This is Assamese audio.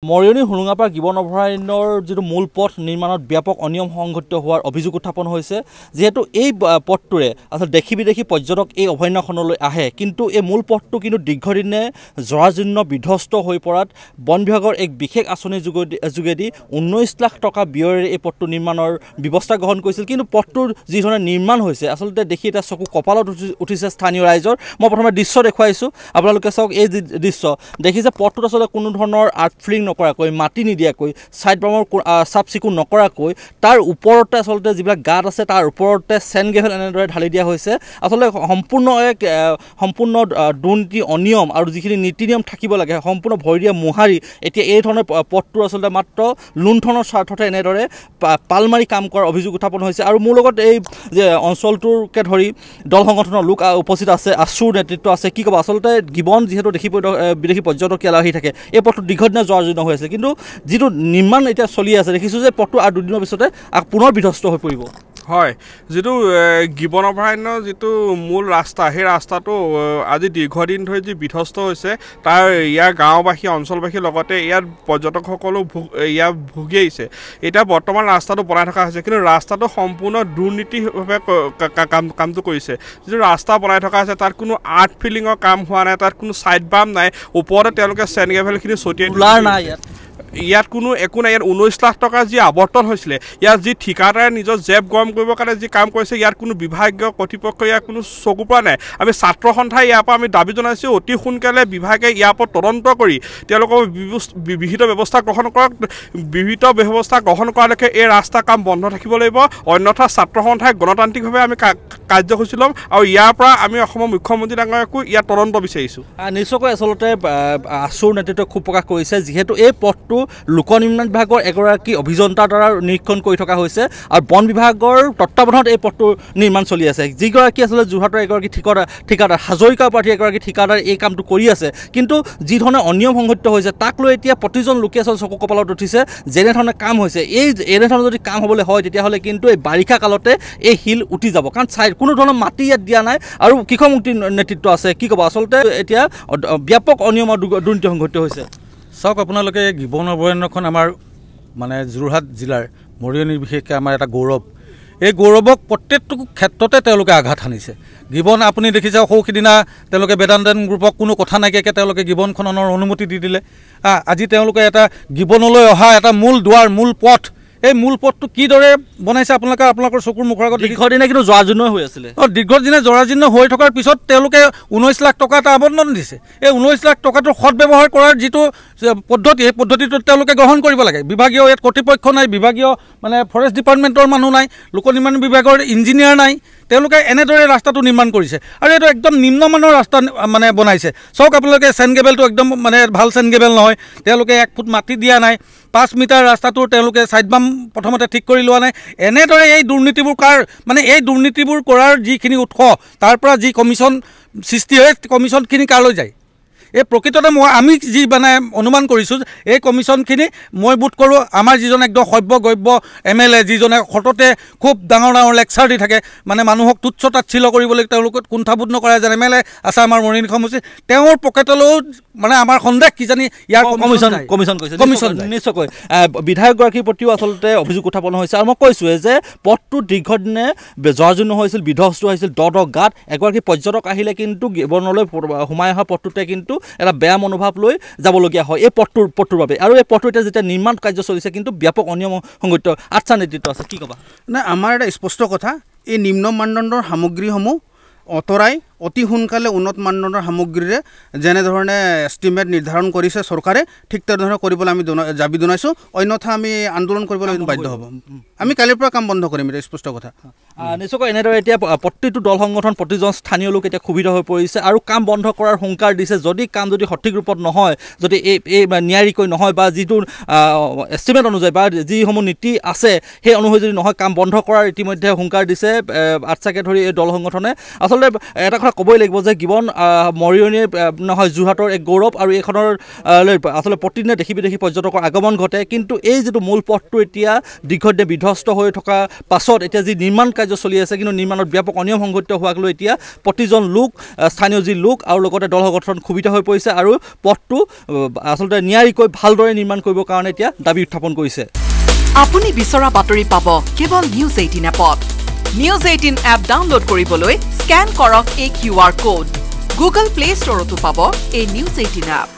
মৰিয়নি হুলুঙাপাৰ গিবন অভয়াৰণ্যৰ যিটো মূল পথ নিৰ্মাণত ব্যাপক অনিয়ম সংঘটিত হোৱাৰ অভিযোগ উত্থাপন হৈছে যেহেতু এই পথটোৰে আসলে দেখি বিদেশী পৰ্যটক এই অভয়াৰণ্যখনলৈ আহে কিন্তু এই মূল পথটো কিন্তু দীৰ্ঘদিনে জৰাজীৰ্ণ বিধ্বস্ত হৈ পৰাত বন বিভাগৰ এক বিশেষ আঁচনিৰ যোগেদি 19 লাখ টকা ব্যয়েৰে এই পথটো নিৰ্মাণৰ ব্যৱস্থা গ্ৰহণ কৰিছিল কিন্তু পথটোৰ যি ধৰণে নিৰ্মাণ হৈছে আসলে দেখি এটা চকু কপালত উঠিছে স্থানীয় ৰাইজৰ মই প্ৰথমে দৃশ্য দেখুৱাইছো আপোনালোকে চাওক এই দৃশ্য দেখিছে পথটোত আসলে কোনো ধৰণৰ আৰ্ট ফ্লিং নকৰাকৈ মাটি নিদিয়াকৈ সাইড বামৰ সাপ চিকুণ নকৰাকৈ তাৰ ওপৰতে আসলে যিবিলাক গাঁত আছে তাৰ ওপৰতে চেণ্ড গ্ৰেভেল এনেদৰে ঢালি দিয়া হৈছে আসলে সম্পূৰ্ণ দুৰ্নীতি অনিয়ম আৰু যিখিনি নীতি নিয়ম থাকিব লাগে সম্পূৰ্ণ ভৰিয়া মোহাৰি এতিয়া এই ধৰণৰ পথটো আসলে মাত্ৰ লুণ্ঠনৰ স্বাৰ্থতে এনেদৰে পালমাৰি কাম কৰাৰ অভিযোগ উত্থাপন হৈছে আৰু মোৰ লগত এই যে অঞ্চলটোৰকে ধৰি দল সংগঠনৰ লোক উপস্থিত আছে আছুৰ নেতৃত্ব আছে কি ক'ব আসলে গিবন যিহেতু বিদেশী পৰ্যটক ইয়ালৈ আহি থাকে এই পথটো দীৰ্ঘদিনীয়া জৰাজীৰ্ণ হৈ আছে কিন্তু যিটো নিৰ্মাণ এতিয়া চলি আছে দেখিছোঁ যে পথটো আৰু দুদিনৰ পিছতে পুনৰ বিধ্বস্ত হৈ পৰিব হয় যেটো গিবন অভয়াৰণ্য যেটো মূল ৰাস্তা সেই ৰাস্তাটো আজি দীৰ্ঘদিন ধৰি যি বিধ্বস্ত হৈছে তাৰ ইয়াৰ গাঁওবাসী অঞ্চলবাসীৰ লগতে ইয়াৰ পৰ্যটকসকলো ইয়াৰ ভুগি আহিছে এটা বৰ্তমান ৰাস্তাটো বনাই থকা হৈছে কিন্তু ৰাস্তাটো সম্পূৰ্ণ দুৰ্নীতিভাৱে কামটো কৰিছে যিটো ৰাস্তা বনাই থকা আছে তাত কোনো আৰ্ট ফিলিঙৰ কাম হোৱা নাই তাত কোনো চাইড বাম নাই ওপৰতে তেওঁলোকে চেণ্ড গ্ৰেভেলখিনি ছটিয়াই নাই ইয়াত কোনো একো নাই ইয়াত 19 লাখ টকা যি আৱৰ্তন হৈছিলে ইয়াত যি ঠিকাদাৰে নিজৰ জেব গৰম কৰিবৰ কাৰণে যি কাম কৰিছে ইয়াত কোনো বিভাগীয় কৰ্তৃপক্ষ ইয়াৰ কোনো চকু পৰা নাই আমি ছাত্ৰ সন্থাই ইয়াৰ পৰা আমি দাবী জনাইছোঁ অতি সোনকালে বিভাগে ইয়াৰ ওপৰত তদন্ত কৰি তেওঁলোকৰ বিহিত ব্যৱস্থা গ্ৰহণ কৰক বিহিত ব্যৱস্থা গ্ৰহণ কৰালৈকে এই ৰাস্তা কাম বন্ধ থাকিব লাগিব অন্যথা ছাত্ৰ সন্থাই গণতান্ত্ৰিকভাৱে আমি কাৰ্যসূচী ল'ম আৰু ইয়াৰ পৰা আমি অসমৰ মুখ্যমন্ত্ৰী ডাঙৰীয়াকো ইয়াৰ তদন্ত বিচাৰিছোঁ নিশ্চয়কৈ আচলতে আছুৰ নেতৃত্বই ক্ষোভ প্ৰকাশ কৰিছে যিহেতু এই পথটো লোক নিৰ্মাণ বিভাগৰ এগৰাকী অভিযন্তাৰ দ্বাৰা নিৰীক্ষণ কৰি থকা হৈছে আৰু বন বিভাগৰ তত্ত্বাৱধানত এই পথটোৰ নিৰ্মাণ চলি আছে যিগৰাকী আচলতে যোৰহাটৰ এগৰাকী ঠিকাদাৰ হাজৰিকা পাৰ্টীৰ এগৰাকী ঠিকাদাৰ এই কামটো কৰি আছে কিন্তু যি ধৰণে অনিয়ম সংঘটিত হৈছে তাক লৈ এতিয়া প্ৰতিজন লোকে আচলতে চকু কপালত উঠিছে যেনেধৰণে কাম হৈছে এনেধৰণে যদি কাম হ'বলৈ হয় তেতিয়াহ'লে কিন্তু এই বাৰিষা কালতে এই শিল উঠি যাব কাৰণ কোনো ধৰণৰ মাটি ইয়াত দিয়া নাই আৰু কৃষক মুক্তিৰ নেতৃত্ব আছে কি ক'ব আচলতে এতিয়া ব্যাপক অনিয়ম আৰু দুৰ্নীতি সংঘটিত হৈছে চাওক আপোনালোকে গিবন অভয়াৰণ্যখন আমাৰ মানে যোৰহাট জিলাৰ মৰিয়নিৰ বিশেষকৈ আমাৰ এটা গৌৰৱ এই গৌৰৱক প্ৰত্যেকটো ক্ষেত্ৰতে তেওঁলোকে আঘাত সানিছে গিবন আপুনি দেখিছে সৌসিদিনা তেওঁলোকে বেদান্তন গ্ৰুপক কোনো কথা নাইকিয়াকৈ তেওঁলোকে গিবন খননৰ অনুমতি দি দিলে আজি তেওঁলোকে এটা গিবনলৈ অহা এটা মূল দুৱাৰ মূল পথ এই মূল পথটো কিদৰে বনাইছে আপোনালোকৰ চকুৰ মুখৰ আগত দীৰ্ঘদিনে কিন্তু জৰাজীৰ্ণ হৈ আছিলে দীৰ্ঘদিনে জৰাজীৰ্ণ হৈ থকাৰ পিছত তেওঁলোকে 19 লাখ টকা এটা আবণ্টন দিছে এই 19 লাখ টকাটোৰ সদব্যৱহাৰ কৰাৰ যিটো পদ্ধতি এই পদ্ধতিটো তেওঁলোকে গ্ৰহণ কৰিব লাগে বিভাগীয় ইয়াত কৰ্তৃপক্ষ নাই বিভাগীয় মানে ফৰেষ্ট ডিপাৰ্টমেণ্টৰ মানুহ নাই লোক নিৰ্মাণ বিভাগৰ ইঞ্জিনিয়াৰ নাই তেওঁলোকে এনেদৰে ৰাস্তাটো নিৰ্মাণ কৰিছে আৰু এইটো একদম নিম্নমানৰ ৰাস্তা মানে বনাইছে চাওক আপোনালোকে চেণ্ড গ্ৰেভেলটো একদম মানে ভাল চেণ্ড গ্ৰেভেল নহয় তেওঁলোকে 1 ফুট মাটি দিয়া নাই 5 মিটাৰ ৰাস্তাটো তেওঁলোকে চাইড বাম প্ৰথমতে ঠিক কৰি লোৱা নাই এনেদৰে এই দুৰ্নীতিবোৰ এই দুৰ্নীতিবোৰ কৰাৰ যিখিনি উৎস তাৰ পৰা যি কমিশ্যন সৃষ্টি হয় কমিশ্যনখিনি কালৈ যায় এই প্ৰকৃততে আমি যি মানে অনুমান কৰিছোঁ এই কমিশ্যনখিনি মই বোধ কৰোঁ আমাৰ যিজন একদম সভ্যগব্য MLA যিজনে সততে খুব ডাঙৰ লেকচাৰ দি থাকে মানে মানুহক তুচ্ছ তাচ্ছিল্য কৰিবলৈ তেওঁলোকক কুণ্ঠাবোধ নকৰা যেন MLA আছে আমাৰ মৰিয়নি সমষ্টি তেওঁৰ পকেটলৈও মানে আমাৰ সন্দেহ কিজানি ইয়াৰ কমিশ্যন নিশ্চয়কৈ বিধায়কগৰাকীৰ প্ৰতিও আচলতে অভিযোগ উত্থাপন হৈছে আৰু মই কৈছোঁৱে যে পথটো দীৰ্ঘদিনে জৰাজীৰ্ণ হৈছিল বিধ্বস্ত হৈছিল গাঁত এগৰাকী পৰ্যটক আহিলে কিন্তু গিবনলৈ সোমাই অহা পথটোতে কিন্তু এটা বেয়া মনোভাৱ লৈ যাবলগীয়া হয় এই পথটোৰ বাবে আৰু এই পথটো এতিয়া যেতিয়া নিৰ্মাণ কাৰ্য চলিছে কিন্তু ব্যাপক অনিয়ম সংঘটিত আচ্ছা নেতৃত্ব আছে কি ক'বা নাই আমাৰ এটা স্পষ্ট কথা এই নিম্ন মানদণ্ডৰ সামগ্ৰীসমূহ অতৰাই অতি সোনকালে উন্নত মানদণ্ডৰ সামগ্ৰীৰে যেনেধৰণে এষ্টিমেট নিৰ্ধাৰণ কৰিছে চৰকাৰে ঠিক তেনেধৰণে কৰিবলৈ আমি দাবী জনাইছোঁ অন্যথা আমি আন্দোলন কৰিবলৈ বাধ্য হ'ব আমি কালিৰ পৰা কাম বন্ধ কৰিম এটা স্পষ্ট কথা নিশ্চয়কৈ এনেদৰে এতিয়া প্ৰতিটো দল সংগঠন প্ৰতিজন স্থানীয় লোক এতিয়া ক্ষুভিত হৈ পৰিছে আৰু কাম বন্ধ কৰাৰ হুংকাৰ দিছে যদি কাম সঠিক ৰূপত নহয় যদি এই ন্যায়িকৈ নহয় বা যিটো এষ্টিমেট অনুযায়ী বা যিসমূহ নীতি আছে সেই অনুসৰি যদি নহয় কাম বন্ধ কৰাৰ ইতিমধ্যে হুংকাৰ দিছে আচ্ছাকে ধৰি এই দল সংগঠনে আচলতে এটা কথা ক'বই লাগিব যে গিবন মৰিয়নি নহয় যোৰহাটৰ এক গৌৰৱ আৰু এইখনৰ আচলতে প্ৰতিদিনে দেখি বিদেশী পৰ্যটকৰ আগমন ঘটে কিন্তু এই যিটো মূল পথটো এতিয়া দীৰ্ঘদিনে বিধ্বস্ত হৈ থকা পাছত এতিয়া যি নিৰ্মাণ কাৰ্য চলি আছে কিন্তু নিৰ্মাণত ব্যাপক অনিয়ম সংঘটিত হোৱাক লৈ এতিয়া প্ৰতিজন লোক স্থানীয় যি লোক আৰু লগতে দল সংগঠন ক্ষোভিত হৈ পৰিছে আৰু পথটো আচলতে নিয়াৰিকৈ ভালদৰে নিৰ্মাণ কৰিবৰ কাৰণে এতিয়া দাবী উত্থাপন কৰিছে আপুনি বিচৰা বাতৰি পাব কেৱল নিউজ 18 এপত নিউজ 18 এপ ডাউনলোড কৰিবলৈ স্ক্যান কৰক এই QR কোড গুগল প্লে ষ্টৰতো পাব এই নিউজ 18 এপ